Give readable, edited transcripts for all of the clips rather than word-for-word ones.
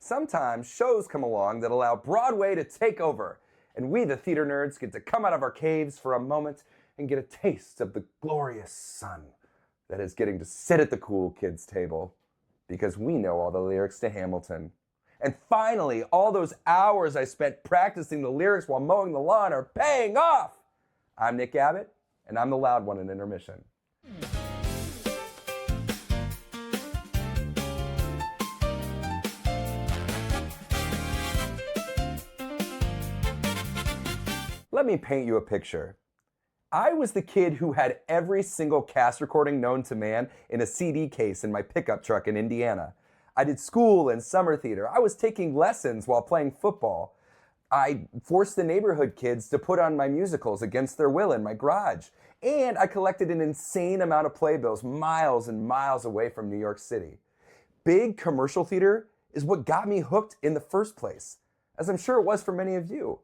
Sometimes shows come along that allow Broadway to take over, and we, the theater nerds, get to come out of our caves for a moment and get a taste of the glorious sun that is getting to sit at the cool kids' table because we know all the lyrics to Hamilton. And finally, all those hours I spent practicing the lyrics while mowing the lawn are paying off. I'm Nick Abbott, and I'm the loud one in Intermission. Let me paint you a picture. I was the kid who had every single cast recording known to man in a CD case in my pickup truck in Indiana. I did school and summer theater. I was taking lessons while playing football. I forced the neighborhood kids to put on my musicals against their will in my garage. And I collected an insane amount of playbills miles and miles away from New York City. Big commercial theater is what got me hooked in the first place, as I'm sure it was for many of you.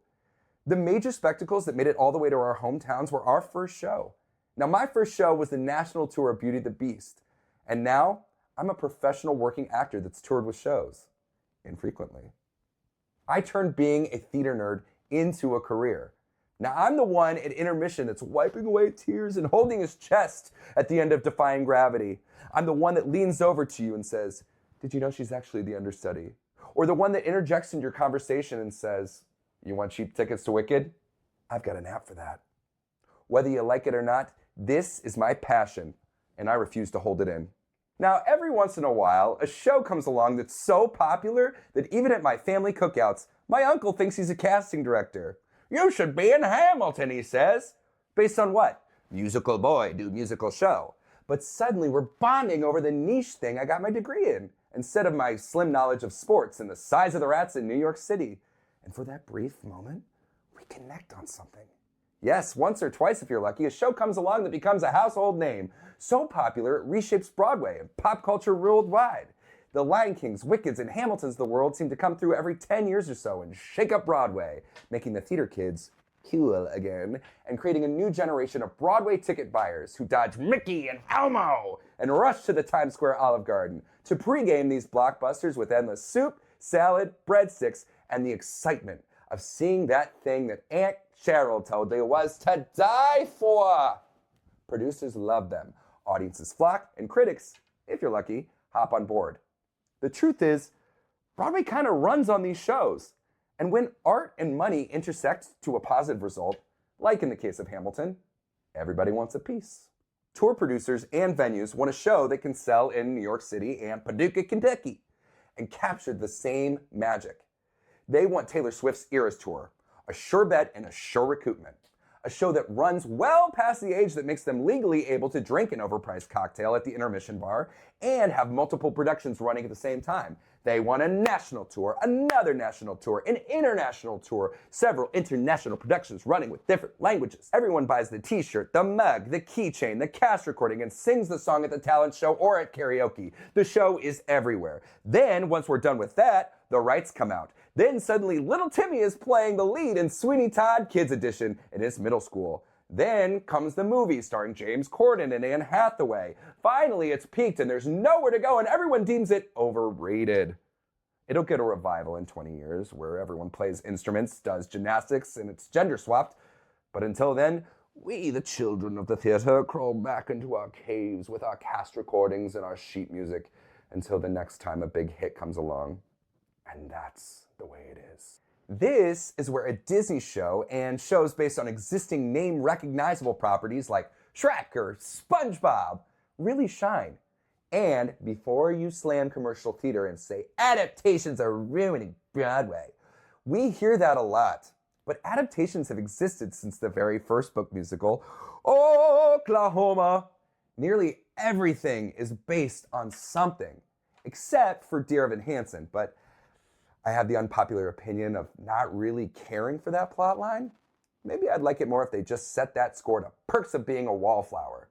The major spectacles that made it all the way to our hometowns were our first show. Now, my first show was the national tour of Beauty and the Beast. And now, I'm a professional working actor that's toured with shows. Infrequently. I turned being a theater nerd into a career. Now, I'm the one at Intermission that's wiping away tears and holding his chest at the end of Defying Gravity. I'm the one that leans over to you and says, "Did you know she's actually the understudy?" Or the one that interjects in your conversation and says, "You want cheap tickets to Wicked? I've got an app for that." Whether you like it or not, this is my passion, and I refuse to hold it in. Now, every once in a while, a show comes along that's so popular that even at my family cookouts, my uncle thinks he's a casting director. "You should be in Hamilton," he says. Based on what? Musical boy, do musical show. But suddenly we're bonding over the niche thing I got my degree in, instead of my slim knowledge of sports and the size of the rats in New York City. And for that brief moment, we connect on something. Yes, once or twice if you're lucky, a show comes along that becomes a household name. So popular, it reshapes Broadway and pop culture worldwide. The Lion Kings, Wickeds, and Hamiltons of the world seem to come through every 10 years or so and shake up Broadway, making the theater kids cool again, and creating a new generation of Broadway ticket buyers who dodge Mickey and Elmo and rush to the Times Square Olive Garden to pregame these blockbusters with endless soup, salad, breadsticks, and the excitement of seeing that thing that Aunt Cheryl told you was to die for. Producers love them, audiences flock, and critics, if you're lucky, hop on board. The truth is, Broadway kind of runs on these shows. And when art and money intersect to a positive result, like in the case of Hamilton, everybody wants a piece. Tour producers and venues want a show that can sell in New York City and Paducah, Kentucky, and capture the same magic. They want Taylor Swift's Eras Tour, a sure bet and a sure recoupment. A show that runs well past the age that makes them legally able to drink an overpriced cocktail at the Intermission bar and have multiple productions running at the same time. They want a national tour, another national tour, an international tour, several international productions running with different languages. Everyone buys the t-shirt, the mug, the keychain, the cast recording, and sings the song at the talent show or at karaoke. The show is everywhere. Then, once we're done with that, the rights come out. Then suddenly little Timmy is playing the lead in Sweeney Todd Kids Edition in his middle school. Then comes the movie starring James Corden and Anne Hathaway. Finally, it's peaked and there's nowhere to go and everyone deems it overrated. It'll get a revival in 20 years where everyone plays instruments, does gymnastics, and it's gender swapped. But until then, we, the children of the theater, crawl back into our caves with our cast recordings and our sheet music until the next time a big hit comes along. And that's the way it is. This is where a Disney show and shows based on existing name-recognizable properties like Shrek or SpongeBob really shine. And before you slam commercial theater and say adaptations are ruining Broadway, we hear that a lot. But adaptations have existed since the very first book musical, Oklahoma. Nearly everything is based on something, except for Dear Evan Hansen, but I have the unpopular opinion of not really caring for that plot line. Maybe I'd like it more if they just set that score to Perks of Being a Wallflower.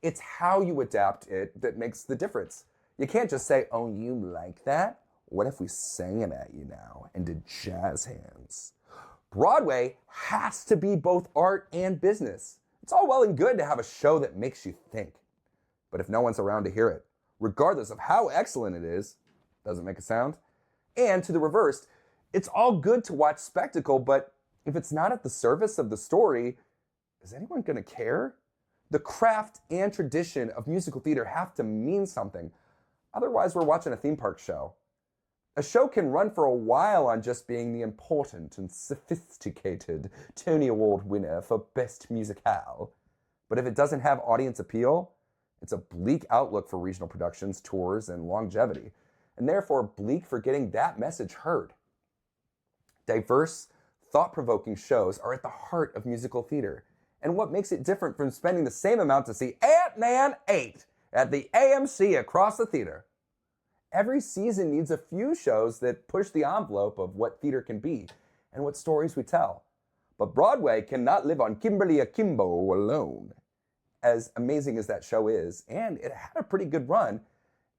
It's how you adapt it that makes the difference. You can't just say, "Oh, you like that? What if we sang it at you now and did jazz hands?" Broadway has to be both art and business. It's all well and good to have a show that makes you think. But if no one's around to hear it, regardless of how excellent it is, doesn't make a sound, And to the reverse, it's all good to watch spectacle, but if it's not at the service of the story, is anyone going to care? The craft and tradition of musical theater have to mean something. Otherwise, we're watching a theme park show. A show can run for a while on just being the important and sophisticated Tony Award winner for Best Musicale. But if it doesn't have audience appeal, it's a bleak outlook for regional productions, tours, and longevity, and therefore bleak for getting that message heard. Diverse, thought-provoking shows are at the heart of musical theater, and what makes it different from spending the same amount to see Ant-Man 8 at the AMC across the theater. Every season needs a few shows that push the envelope of what theater can be and what stories we tell. But Broadway cannot live on Kimberly Akimbo alone. As amazing as that show is, and it had a pretty good run,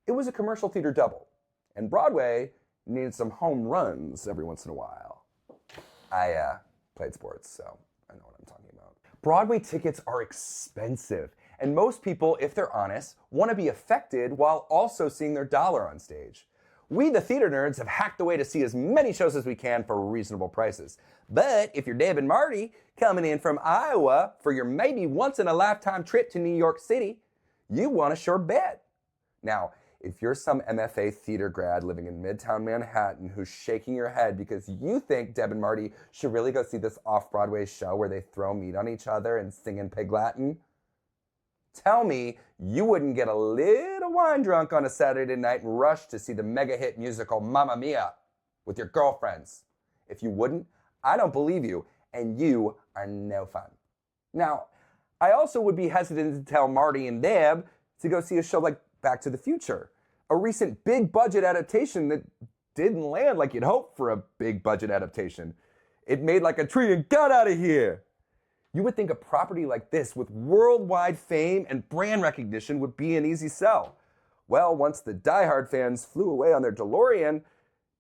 it was a commercial theater double. And Broadway needed some home runs every once in a while. I played sports, so I know what I'm talking about. Broadway tickets are expensive, and most people, if they're honest, want to be affected while also seeing their dollar on stage. We, the theater nerds, have hacked away to see as many shows as we can for reasonable prices. But if you're Deb and Marty, coming in from Iowa for your maybe once-in-a-lifetime trip to New York City, you want a sure bet. Now, if you're some MFA theater grad living in Midtown Manhattan who's shaking your head because you think Deb and Marty should really go see this off-Broadway show where they throw meat on each other and sing in Pig Latin, tell me you wouldn't get a little wine drunk on a Saturday night and rush to see the mega hit musical Mamma Mia with your girlfriends. If you wouldn't, I don't believe you, and you are no fun. Now, I also would be hesitant to tell Marty and Deb to go see a show like Back to the Future, a recent big budget adaptation that didn't land like you'd hope for a big budget adaptation. It made like a tree and got out of here. You would think a property like this with worldwide fame and brand recognition would be an easy sell. Well, once the diehard fans flew away on their DeLorean,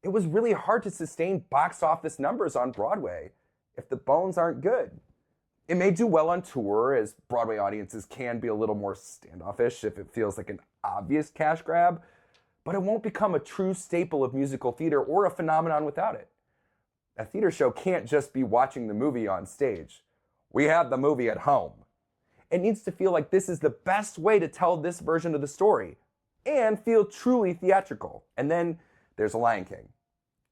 it was really hard to sustain box office numbers on Broadway if the bones aren't good. It may do well on tour, as Broadway audiences can be a little more standoffish if it feels like an obvious cash grab, but it won't become a true staple of musical theater or a phenomenon without it. A theater show can't just be watching the movie on stage. We have the movie at home. It needs to feel like this is the best way to tell this version of the story and feel truly theatrical. And then there's Lion King.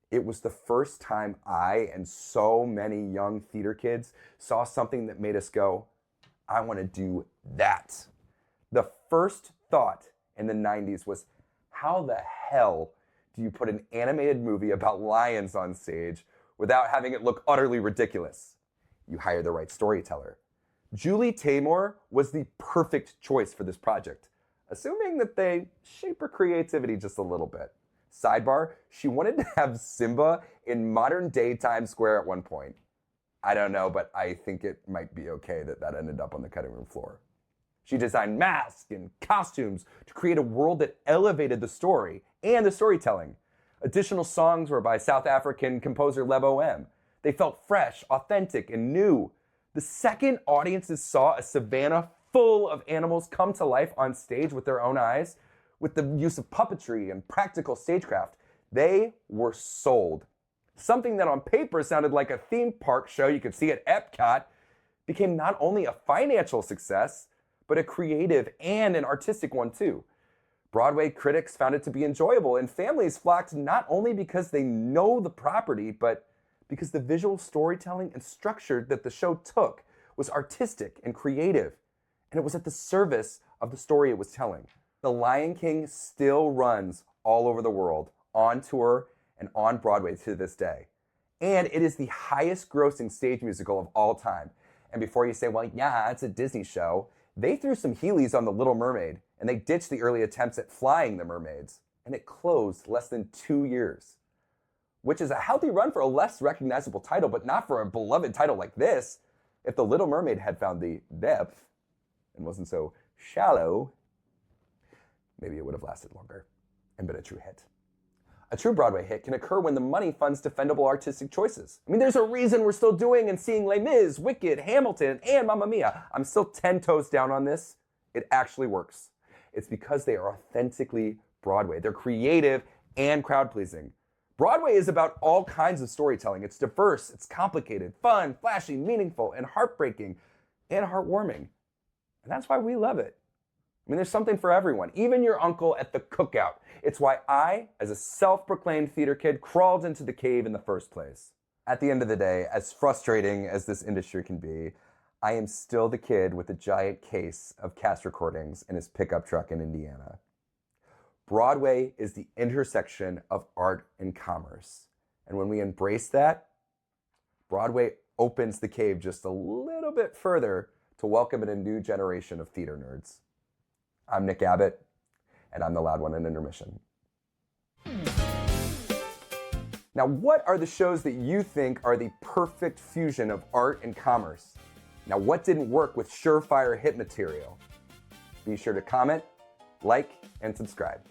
It was the first time I and so many young theater kids saw something that made us go, I want to do that. The first thought in the 90s was, how the hell do you put an animated movie about lions on stage without having it look utterly ridiculous? You hire the right storyteller. Julie Taymor was the perfect choice for this project, assuming that they shape her creativity just a little bit. Sidebar, she wanted to have Simba in modern day Times Square at one point. I don't know, but I think it might be okay that ended up on the cutting room floor. She designed masks and costumes to create a world that elevated the story and the storytelling. Additional songs were by South African composer Lev O.M. They felt fresh, authentic, and new. The second audiences saw a savannah full of animals come to life on stage with their own eyes, with the use of puppetry and practical stagecraft, they were sold. Something that on paper sounded like a theme park show you could see at Epcot became not only a financial success, but a creative and an artistic one too. Broadway critics found it to be enjoyable, and families flocked not only because they know the property, but because the visual storytelling and structure that the show took was artistic and creative, and it was at the service of the story it was telling. The Lion King still runs all over the world, on tour and on Broadway to this day. And it is the highest grossing stage musical of all time. And before you say, well, yeah, it's a Disney show, they threw some Heelys on The Little Mermaid, and they ditched the early attempts at flying the mermaids, and it closed less than 2 years. Which is a healthy run for a less recognizable title, but not for a beloved title like this. If The Little Mermaid had found the depth and wasn't so shallow, maybe it would have lasted longer and been a true hit. A true Broadway hit can occur when the money funds defendable artistic choices. I mean, there's a reason we're still doing and seeing Les Mis, Wicked, Hamilton, and Mamma Mia. I'm still 10 toes down on this. It actually works. It's because they are authentically Broadway. They're creative and crowd-pleasing. Broadway is about all kinds of storytelling. It's diverse, it's complicated, fun, flashy, meaningful, and heartbreaking, and heartwarming. And that's why we love it. I mean, there's something for everyone, even your uncle at the cookout. It's why I, as a self-proclaimed theater kid, crawled into the cave in the first place. At the end of the day, as frustrating as this industry can be, I am still the kid with a giant case of cast recordings in his pickup truck in Indiana. Broadway is the intersection of art and commerce. And when we embrace that, Broadway opens the cave just a little bit further to welcome in a new generation of theater nerds. I'm Nick Abbott, and I'm the loud one in Intermission. Now, what are the shows that you think are the perfect fusion of art and commerce? Now, what didn't work with surefire hit material? Be sure to comment, like, and subscribe.